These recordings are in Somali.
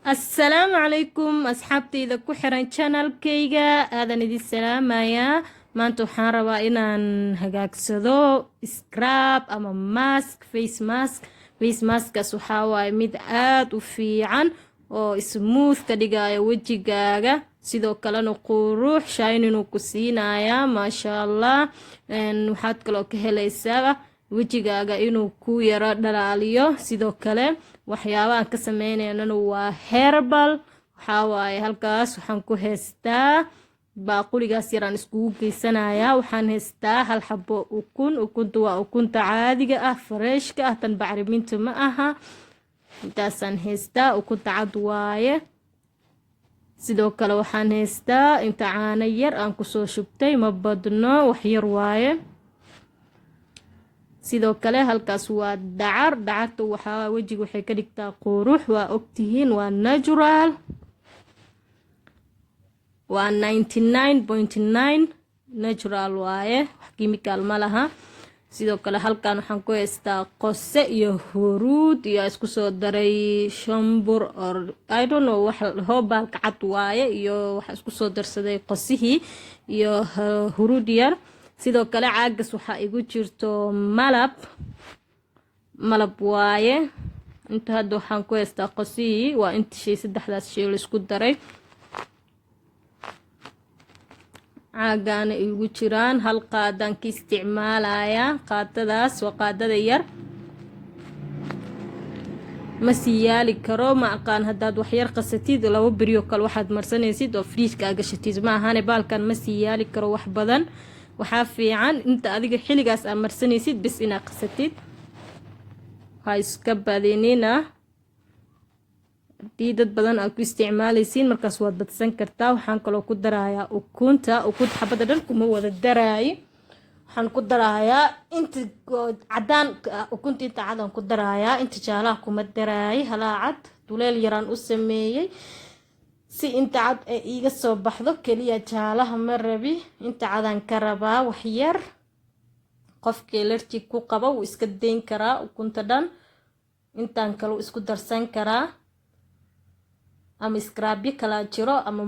السلام عليكم أصحابتي إذا كحران channel كيغا آذان إذي السلام يا ما أنتو حاربا إنان هقاكسدو سكراب أما ماسك فيس ماسك سوحاوا ميد آد وفيعان oo smooth ka dhigaya wejigaaga sidoo kalena quruux shaynin ku siinaya maasha Allah waxaad kaloo ka helaysaa wejigaaga inuu ku yaro dhalaaliyo sidoo kale waxyaabaha ka sameeynayna waa herbal waxa waaye halkaas waxaan ku heystaa baaquligaas yaraan iskugu geysanaya waxaan heystaa hal xabo ukuntu waa ukunta caadiga ah freshka ah tan bacriminta ma aha intaasaan heystaa ukunta cad waaye sidoo kale waxaan heystaa inta caano yar aan kusoo shubtay ma badno wax yar waaye sidoo kale halkaas waa dacarta waxaa wejiga waxay ka dhigtaa qurux waa ogtihiin waa natural waa 99.9 natural waaye wax chemical ma laha sidoo kale halkan waxaan ku heystaa qose iyo huruud iyo isku soo daray shambur or I don't know wax hoobalka cad waaye iyo wax isku soo darsaday qosihii iyo huruud yar sidoo kale caagas waxa igu jirto malab waaye inta hadda waxaan ku heystaa qosihii waa inta shay saddexdaas shay la isku daray caagana igu jiraan hal qaadaan ka isticmaalaya qaadadaas waa qaadada yar ma siyaali karo ma aqaan haddaad wax yar qasatid laba beriyo kale waxaad marsanaysid oo fridge-ka gashatid ma ahane baalkan ma siyaali karo wax badan waxaa fiican inta adiga xilligaas aad marsanaysid bis inaad qasatid ha iska badinina haddii dad badan aad ku isticmaalaysiin markaas waad badsan kartaa waxaan kaloo ku darayaa ukunta xabada dhan kuma wada daraayo waxaan ku darayaa inta cadaan ukunta inta cadaan ku darayaa inta jaalaha kuma daraayo halaacad duleel yaraan u sameeyey si inta cad ay iiga soo baxdo keliya jaalaha ma rabi inta cadaan ka rabaa wax yar qofkii allergic ku qabo wuu iska dayn karaa ukunta dhan intaan kale isku darsan karaa ama scrubyo kala jiro ama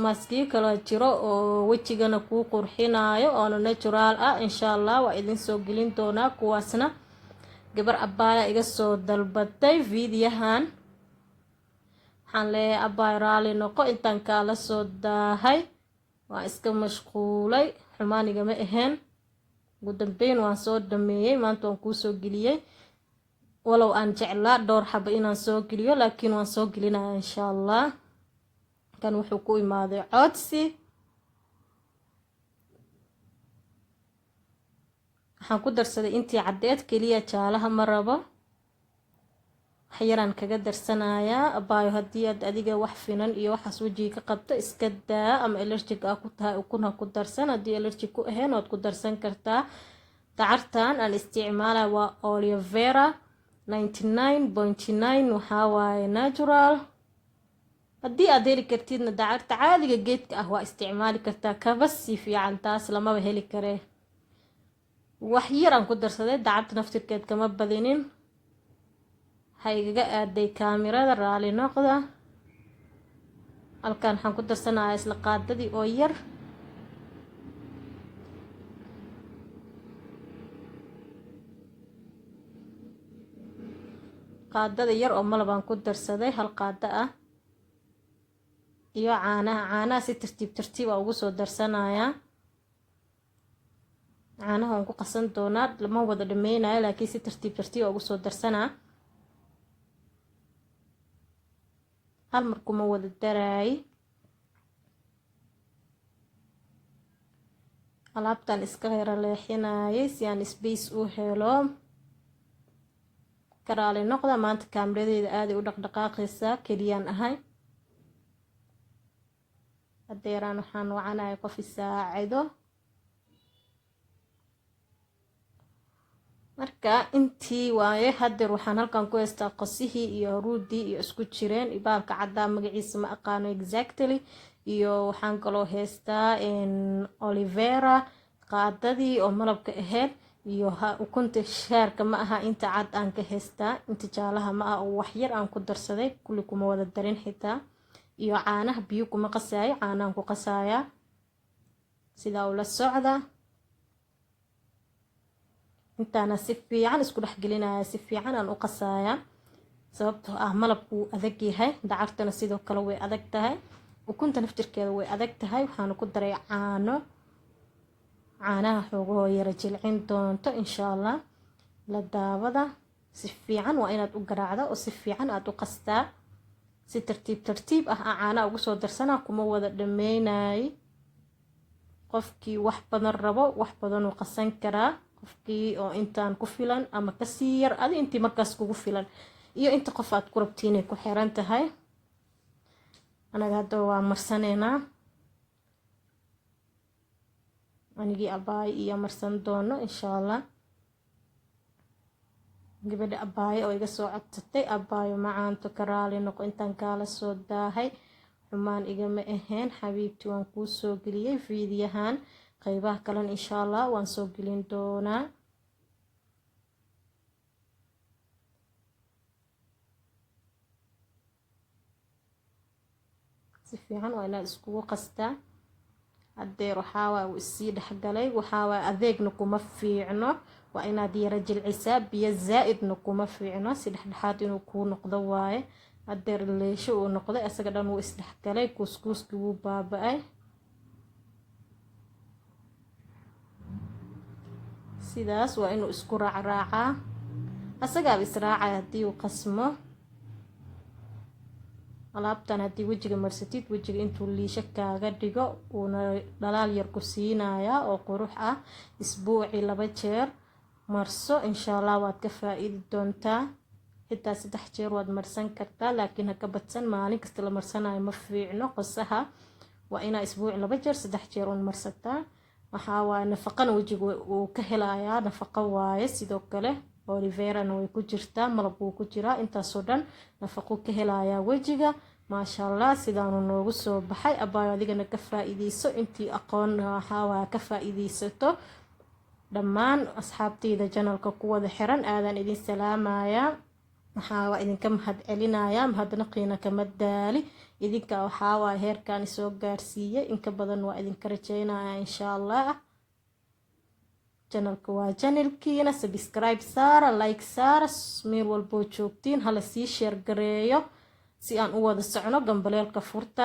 maskiyo kala jiro oo wejigana kuu qurxinayo oo natural ah insha Allah waa idin soo gelin doonaa kuwaasna gabar abbaaya iga soo dalbatay fiidiyahan waxaan leeyahay abbaay raali noqo intaan kala soo daahay waa iska mashquulay xumaaniga ma ahayn ugu dambeyn waan soo dhameeyay maanta waan kuu soo geliyay walow aan jeclaa dhowr xabo inaan soo geliyo laakiin waan soo gelinayaa insha Allah kan wuxuu ku imaaday codsi waxaan ku darsaday intii caddeed keliya jaalaha ma rabo wax yaraan kaga darsanayaa abaayo haddii aad adiga wax finan iyo waxaas wejiga ka qabto iska daa ama allergic ah ku tahay ukuna ku darsan haddii allergic ku ahayn waad ku darsan kartaa dacartan aan isticmaalaa waa aloe vera 99.9 waxaa waaye natural haddii aad heli kartidna dacarta caadiga geedka ah waa isticmaali kartaa kaba si fiican taas lamaba heli karee wax yar aan ku darsaday dacarta naftirkeed kama badinin waxay igaga aaday kaamirada raali noqda halkan waxaan ku darsanayaa isla qaadadii oo yar qaadada yar oo malabaan ku darsaday hal qaada ah iyo caanaha si tartiib ugu soo darsanayaa caanaha waan ku qasan doonaa lama wada dhameynayo laakiin si tartiib ugu soo darsanaa hal mar kuma wada daraay alaabtan iska yara leexinayay si aan space u helo karaali noqda maanta kaamiradeeda aad ay u dhaqdhaqaaqaysaa keliyaan ahay hadeeraan waxaan wacanahay qof isaacido marka intii waaye hadeer waxaan halkan ku heystaa qosihii iyo huruudii iyo isku jireen baalka caddaa magaciisa ma aqaano exactly iyo waxaan kaloo heystaa aloe vera qaadadii oo malabka ahayd iyo ukunta shaarka ma aha inta cad aan ka haystaa, inta jaalaha ma aha oo wax yar aan ku darsaday, kulli kuma wada darin xitaa. iyo caanaha biyo kuma qasaayo, caanahan ku qasaaya. sidaa ula socda. intaana si fiican isku dhex gelinaya, si fiican aan u qasaaya, sababtoo ah malabku adag yahay, dacartana sidoo kale way adag tahay, ukunta naftirkeeda way adag tahay. waxaan ku daray caanaha xoogahoo yara jilcin doonto insha allah. la daawada si fiican waa inaad u garaacda oo si fiican aad u qastaa, si tartiib tartiib ah caanaha ugu soo darsanaa, kuma wada dhameynay. qofkii wax badan rabo wax badan uu qasan karaa, qofkii oo intaan ku filan ama kasii yar, adi intii markaas kugu filan iyo inta qof aad ku rabtiin ay ku xiran tahay. anaga hadda waa marsaneynaa, anigii abaay iyo marsan doono insha allah. gabadha abaay oo iga soo codsatay, abaayo macaanto ka raali noqo intaan kaala soo daahay, xumaan igama ahayn xabiibtii, waan kuu soo geliyey fiidiyahan. qaybaha kalena insha allah waan soo gelin doonaa. si fiican waa inaad iskugu qastaa. hadeer waxaawaa uu isii dhexgalay, waxaawaa adeegna kuma fiicno, waa inaad yara jilcisaa, biyo zaa-idna kuma fiicno, si dhexdhexaad inuu kuu noqdo waaye. hadeer leesho uu noqday, isaga dhan wuu isdhexgalay, kuuskuuskii wuu baaba-ay. sidaas waa inuu isku raacraacaa, asagaaba israacay haddii uu qasmo. alaabtan haddii wejiga marsatid, wejiga intuu liisho kaaga dhigo uuna dhalaal yar ku siinayaa oo qurux ah. isbuuci 2 jeer marso insha allah, waad ka faa-iidi doontaa. xitaa 3 jeer waad marsan kartaa, laakiin ha ka badsan, maalin kasta la marsanayo ma fiicno qosaha. waa inaa isbuuci 2 jeer 3 jeer uun marsataa. waxaa waaye nafaqana wejiga uu ka helayaa, nafaqo waaye. sidoo kale oliverana way ku jirtaa, malab wuu ku jiraa, intaasoo dhan nafaqo ka helayaa wejiga. maasha allah, sidaanu noogu soo baxay. abaayo adigana ka faa-iideyso, intii aqoon waxaa ka faa-iideysato. dhammaan asxaabteyda janalka ku wada xiran aadaan idin salaamayaa. waxaa idinka mahad celinayaa, mahadnaqiina kama daali. idinka waxaa heerkan soo gaarsiiyey, inka badan waa idinka rajeynayaa insha allah. janalka waa janalkiina, subscribe saara, like saara, meel walboo joogtiin hala sii sheer gareeyo si aan u wada socno. gambaleelka furta.